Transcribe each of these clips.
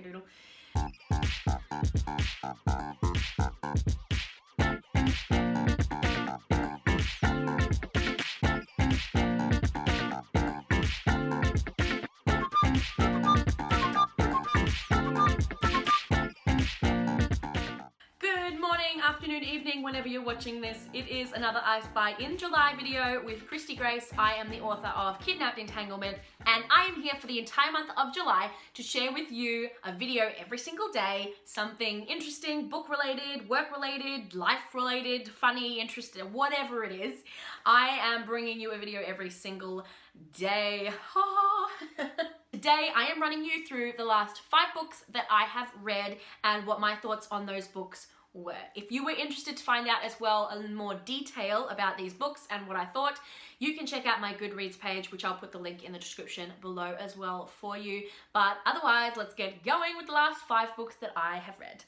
wackadoodle. Good morning, afternoon, evening, whenever you're watching this. It is another I Spy in July video with Christy Grace. I am the author of Kidnapped Entanglement, and I am here for the entire month of July to share with you a video every single day, something interesting, book related, work related, life related, funny, interesting, whatever it is. I am bringing you a video every single day. Today I am running you through the last 5 books that I have read and what my thoughts on those books were. If you were interested to find out as well in more detail about these books and what I thought, you can check out my Goodreads page, which I'll put the link in the description below as well for you. But otherwise, let's get going with the last 5 books that I have read.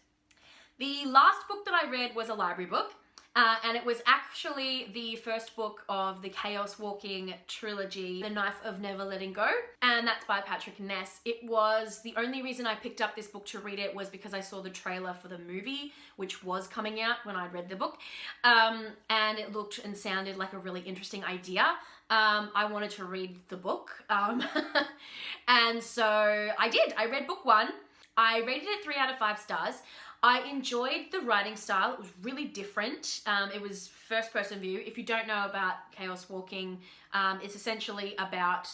The last book that I read was a library book. And it was actually the first book of the Chaos Walking trilogy, The Knife of Never Letting Go, and that's by Patrick Ness. It was the only reason I picked up this book to read it was because I saw the trailer for the movie, which was coming out when I'd read the book, and it looked and sounded like a really interesting idea. I wanted to read the book, and so I did. I read book 1. I rated it 3 out of 5 stars. I enjoyed the writing style. It was really different. It was first person view. If you don't know about Chaos Walking, it's essentially about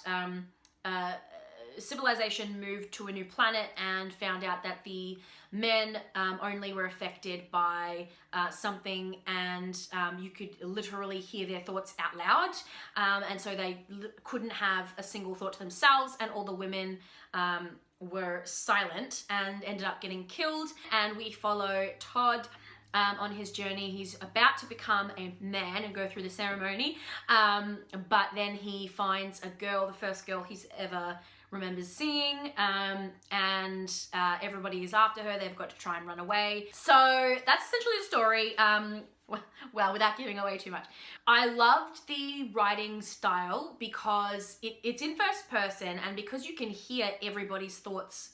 civilization moved to a new planet and found out that the men only were affected by something, and you could literally hear their thoughts out loud. And so they couldn't have a single thought to themselves, and all the women were silent and ended up getting killed. And we follow Todd on his journey. He's about to become a man and go through the ceremony, but then he finds a girl, the first girl he's ever remembers seeing, and everybody is after her. They've got to try and run away. So that's essentially the story. Well, without giving away too much. I loved the writing style because it's in first person, and because you can hear everybody's thoughts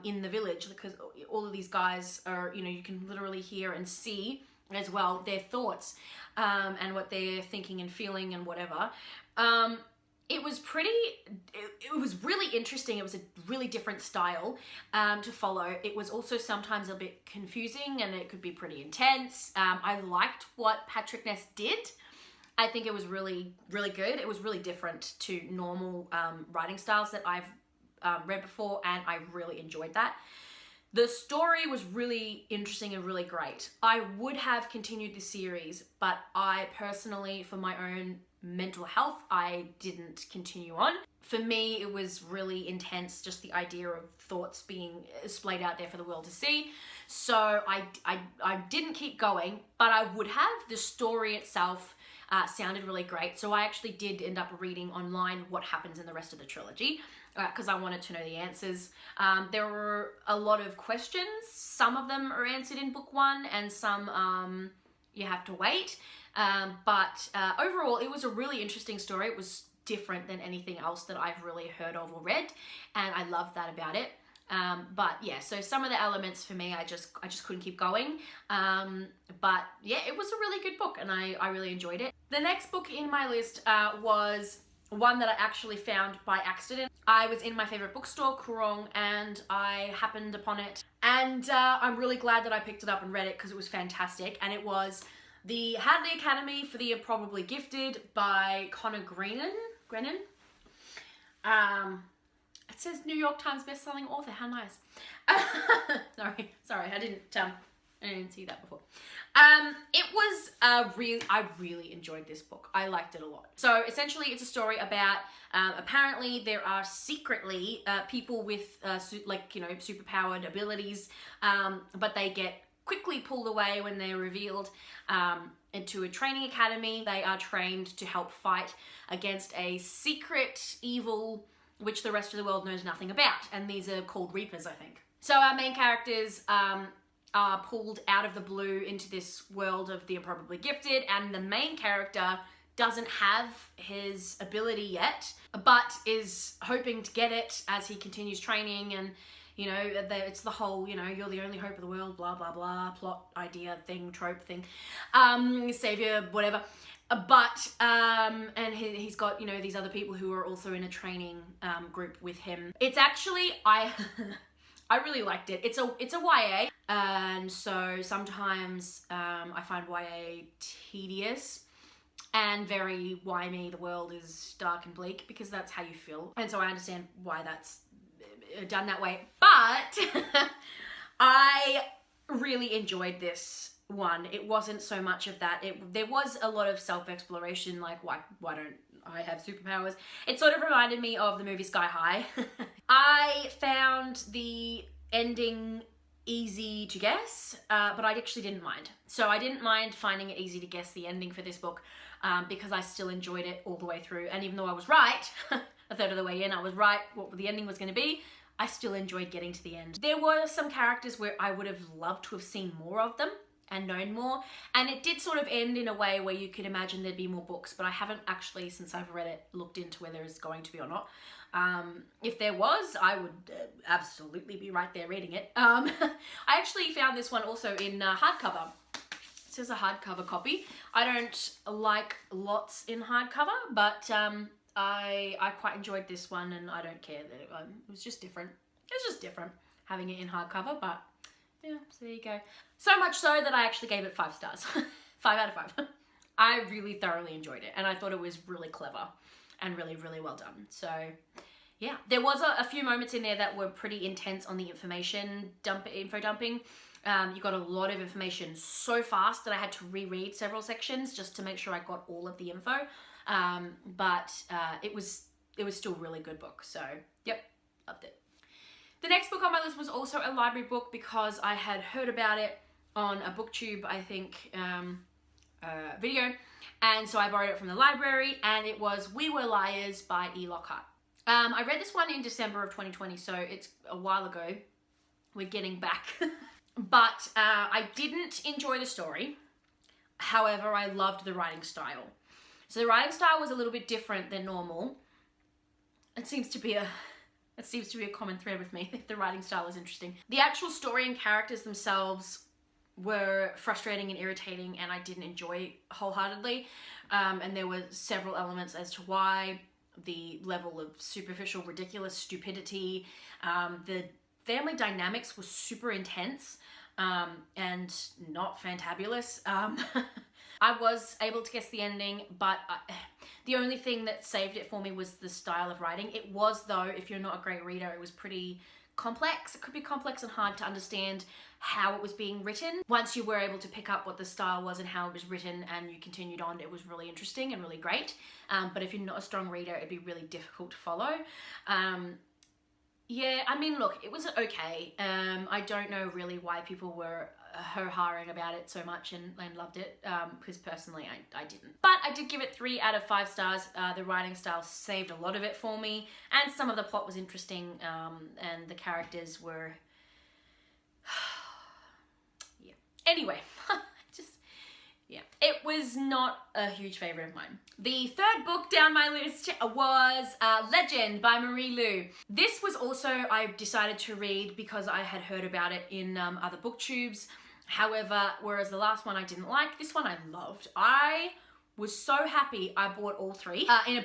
in the village, because all of these guys are, you can literally hear and see as well their thoughts and what they're thinking and feeling and whatever. It was really interesting. It was a really different style to follow. It was also sometimes a bit confusing, and it could be pretty intense. I liked what Patrick Ness did. I think it was really, really good. It was really different to normal writing styles that I've read before, and I really enjoyed that. The story was really interesting and really great. I would have continued the series, but I personally, for my own mental health, I didn't continue on. For me, it was really intense, just the idea of thoughts being splayed out there for the world to see. So I didn't keep going, but I would have. The story itself sounded really great. So I actually did end up reading online what happens in the rest of the trilogy, because I wanted to know the answers. There were a lot of questions. Some of them are answered in book 1, and some you have to wait. But overall, it was a really interesting story. It was different than anything else that I've really heard of or read, and I loved that about it. But yeah, so some of the elements for me, I just couldn't keep going. But yeah, it was a really good book, and I really enjoyed it. The next book in my list was one that I actually found by accident. I was in my favorite bookstore, Kurong, and I happened upon it. And I'm really glad that I picked it up and read it, because it was fantastic. And it was The Hadley Academy for the Improbably Gifted by Connor Grennan. It says New York Times bestselling author. How nice. Sorry, I didn't see that before. It was I really enjoyed this book. I liked it a lot. So essentially, it's a story about apparently there are secretly people with superpowered abilities, but they get quickly pulled away when they're revealed into a training academy. They are trained to help fight against a secret evil which the rest of the world knows nothing about, and these are called Reapers, I think. So our main characters are pulled out of the blue into this world of the improbably gifted, and the main character doesn't have his ability yet, but is hoping to get it as he continues training. And you know, it's the whole, you know, you're the only hope of the world, blah blah blah, plot idea thing, trope thing, savior, whatever. And he's got, you know, these other people who are also in a training group with him. It's actually, I really liked it. It's a YA, and so sometimes I find YA tedious and very, why me, the world is dark and bleak, because that's how you feel. And so I understand why that's done that way. But I really enjoyed this one. It wasn't so much of that. There was a lot of self-exploration, like why don't I have superpowers? It sort of reminded me of the movie Sky High. I found the ending easy to guess, but I actually didn't mind. So I didn't mind finding it easy to guess the ending for this book, because I still enjoyed it all the way through. And even though I was right, a third of the way in, I was right what the ending was going to be, I still enjoyed getting to the end. There were some characters where I would have loved to have seen more of them and known more, and it did sort of end in a way where you could imagine there'd be more books, but I haven't actually, since I've read it, looked into whether it's going to be or not. If there was, I would absolutely be right there reading it. I actually found this one also in hardcover. This is a hardcover copy. I don't like lots in hardcover, but I quite enjoyed this one, and I don't care that it was just different. It's just different having it in hardcover, but yeah, so there you go. So much so that I actually gave it 5 stars. 5 out of 5. I really thoroughly enjoyed it, and I thought it was really clever and really, really well done. So yeah, there was a few moments in there that were pretty intense on the info dumping. You got a lot of information so fast that I had to reread several sections just to make sure I got all of the info. But it was still a really good book. So yep, loved it. The next book on my list was also a library book because I had heard about it on a BookTube, I think, video. And so I borrowed it from the library, and it was We Were Liars by E. Lockhart. I read this one in December of 2020, so it's a while ago. We're getting back. But I didn't enjoy the story. However, I loved the writing style. So the writing style was a little bit different than normal. It seems to be a common thread with me. The writing style is interesting. The actual story and characters themselves were frustrating and irritating, and I didn't enjoy wholeheartedly. And there were several elements as to why. The level of superficial, ridiculous stupidity. The family dynamics were super intense and not fantabulous. I was able to guess the ending, but the only thing that saved it for me was the style of writing. It was, though, if you're not a great reader, it was pretty complex. It could be complex and hard to understand how it was being written. Once you were able to pick up what the style was and how it was written and you continued on, it was really interesting and really great. But if you're not a strong reader, it'd be really difficult to follow. Yeah, I mean, look, it was okay. I don't know really why people were ho-harring about it so much and loved it, because personally I didn't. But I did give it 3 out of 5 stars. The writing style saved a lot of it for me, and some of the plot was interesting, and the characters were... yeah. Anyway, yeah, it was not a huge favourite of mine. The third book down my list was Legend by Marie Lu. This was also, I decided to read because I had heard about it in other booktubes. However, whereas the last one I didn't like, this one I loved. I was so happy I bought all 3 in a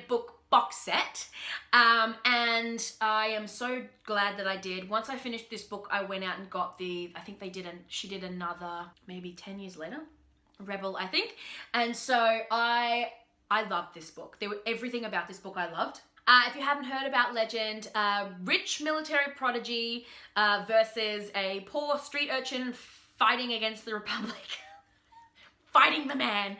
box set, and I am so glad that I did. Once I finished this book, I went out and got I think she did another maybe 10 years later. Rebel, I think. And so I loved this book. Everything about this book I loved. If you haven't heard about Legend, rich military prodigy versus a poor street urchin fighting against the Republic. Fighting the man.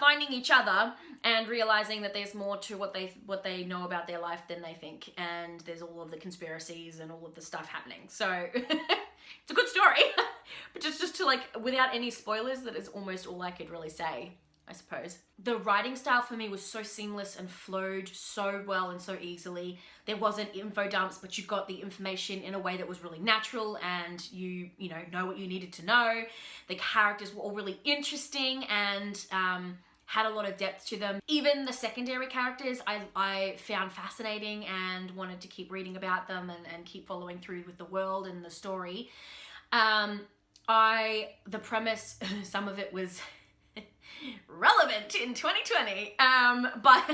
Finding each other and realizing that there's more to what they know about their life than they think. And there's all of the conspiracies and all of the stuff happening. So it's a good story. But just to, like, without any spoilers, that is almost all I could really say, I suppose. The writing style for me was so seamless and flowed so well and so easily. There wasn't info dumps, but you got the information in a way that was really natural, and you know what you needed to know. The characters were all really interesting, and had a lot of depth to them. Even the secondary characters I found fascinating and wanted to keep reading about them and keep following through with the world and the story. The premise, some of it was relevant in 2020, but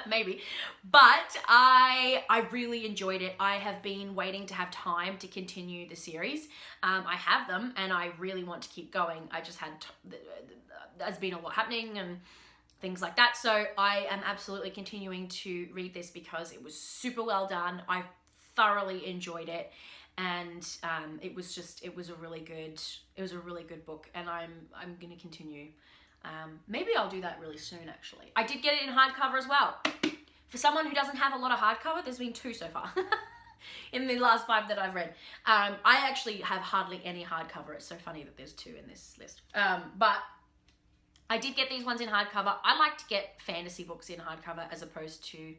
maybe, but I really enjoyed it. I have been waiting to have time to continue the series. I have them and I really want to keep going. I just had, there's been a lot happening and things like that. So I am absolutely continuing to read this because it was super well done. I thoroughly enjoyed it. And it was a really good book, and I'm gonna continue. Maybe I'll do that really soon, actually. I did get it in hardcover as well. For someone who doesn't have a lot of hardcover, there's been 2 so far in the last 5 that I've read. I actually have hardly any hardcover. It's so funny that there's 2 in this list. But I did get these ones in hardcover. I like to get fantasy books in hardcover as opposed to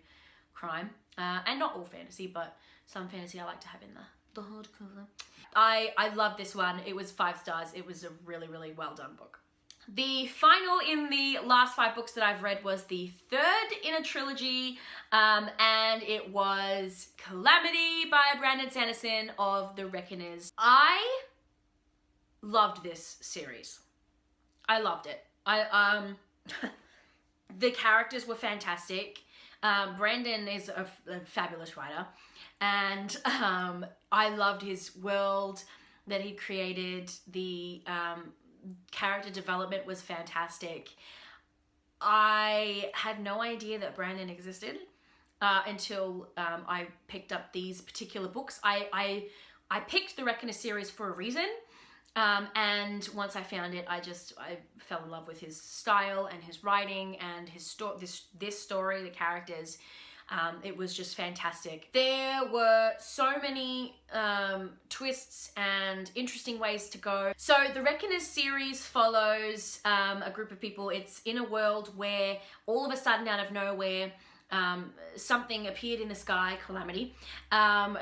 crime. And not all fantasy, but some fantasy I like to have in the hardcover. I love this one. It was 5 stars. It was a really, really well done book. The final in the last 5 books that I've read was the 3rd in a trilogy, and it was Calamity by Brandon Sanderson of The Reckoners. I loved this series. I loved it. The characters were fantastic. Brandon is a fabulous writer, and I loved his world that he created. The character development was fantastic. I had no idea that Brandon existed until I picked up these particular books. I picked the Reckoner series for a reason, and once I found it, I fell in love with his style and his writing and his this story, the characters. It was just fantastic. There were so many twists and interesting ways to go. So the Reckoners series follows a group of people. It's in a world where all of a sudden, out of nowhere, something appeared in the sky, Calamity,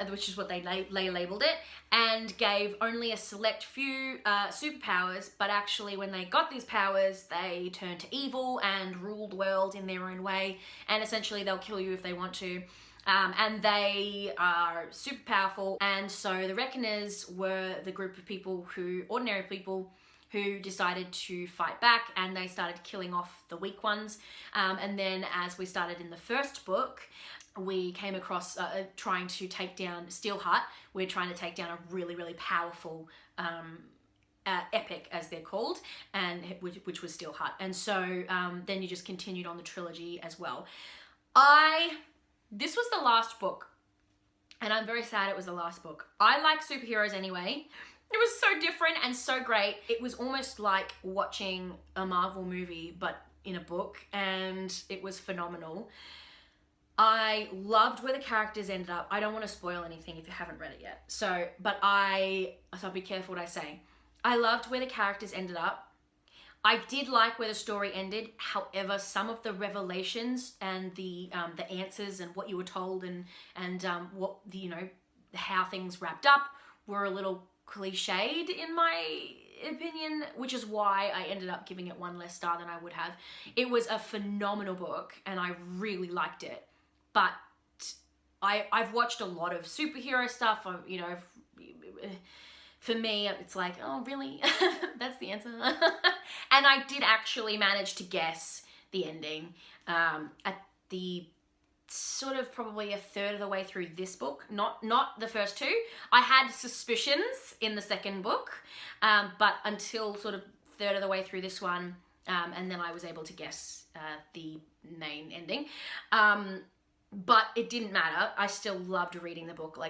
which is what they labeled it, and gave only a select few superpowers, but actually when they got these powers, they turned to evil and rule the world in their own way, and essentially they'll kill you if they want to. And they are super powerful, and so the Reckoners were the group of people ordinary people, who decided to fight back, and they started killing off the weak ones. And then as we started in the first book, we came across trying to take down Steelheart. We're trying to take down a really, really powerful epic, as they're called, and which was Steelheart. And so then you just continued on the trilogy as well. This was the last book, and I'm very sad it was the last book. I like superheroes anyway. It was so different and so great. It was almost like watching a Marvel movie, but in a book, and it was phenomenal. I loved where the characters ended up. I don't want to spoil anything if you haven't read it yet. So I'll be careful what I say. I loved where the characters ended up. I did like where the story ended. However, some of the revelations and the answers and what you were told and what how things wrapped up were a little cliched in my opinion, which is why I ended up giving it 1 less star than I would have. It was a phenomenal book and I really liked it, but I've watched a lot of superhero stuff. For me, it's like, oh really? That's the answer. And I did actually manage to guess the ending at the sort of probably a third of the way through this book, not the first 2. I had suspicions in the second book, but until sort of third of the way through this one, and then I was able to guess the main ending. But it didn't matter. I still loved reading the book.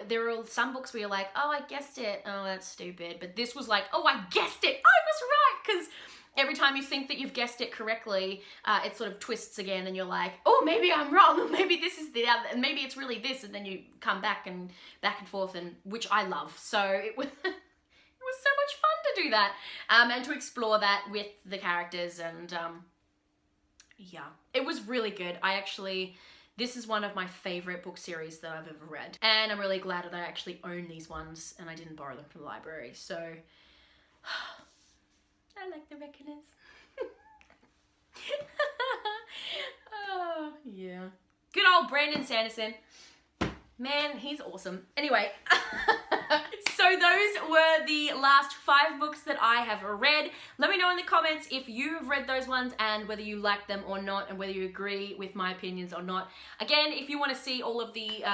There are some books where you're like, oh, I guessed it. Oh, that's stupid. But this was like, oh, I guessed it. I was right. Because every time you think that you've guessed it correctly, it sort of twists again and you're like, oh, maybe I'm wrong, or maybe this is the other, and maybe it's really this, and then you come back and forth, and which I love. So it was it was so much fun to do that, and to explore that with the characters, and yeah, it was really good. This is one of my favorite book series that I've ever read, and I'm really glad that I actually own these ones and I didn't borrow them from the library. So I like the Reckoners. Oh, yeah. Good old Brandon Sanderson. Man, he's awesome. Anyway, so those were the last 5 books that I have read. Let me know in the comments if you've read those ones and whether you like them or not, and whether you agree with my opinions or not. Again, if you want to see all of the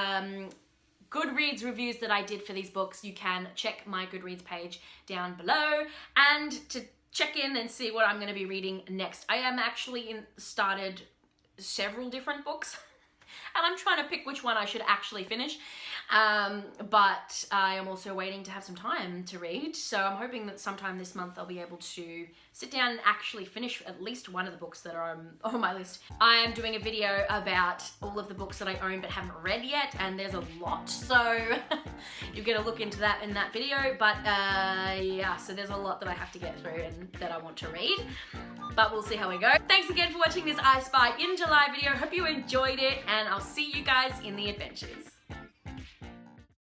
Goodreads reviews that I did for these books, you can check my Goodreads page down below. And to check in and see what I'm going to be reading next, I am actually started several different books. And I'm trying to pick which one I should actually finish. But I am also waiting to have some time to read. So I'm hoping that sometime this month I'll be able to sit down and actually finish at least one of the books that are on my list. I am doing a video about all of the books that I own but haven't read yet, and there's a lot. So you'll get a look into that in that video. But yeah, so there's a lot that I have to get through and that I want to read. But we'll see how we go. Thanks again for watching this I Spy in July video. Hope you enjoyed it, and I'll see you guys in the adventures.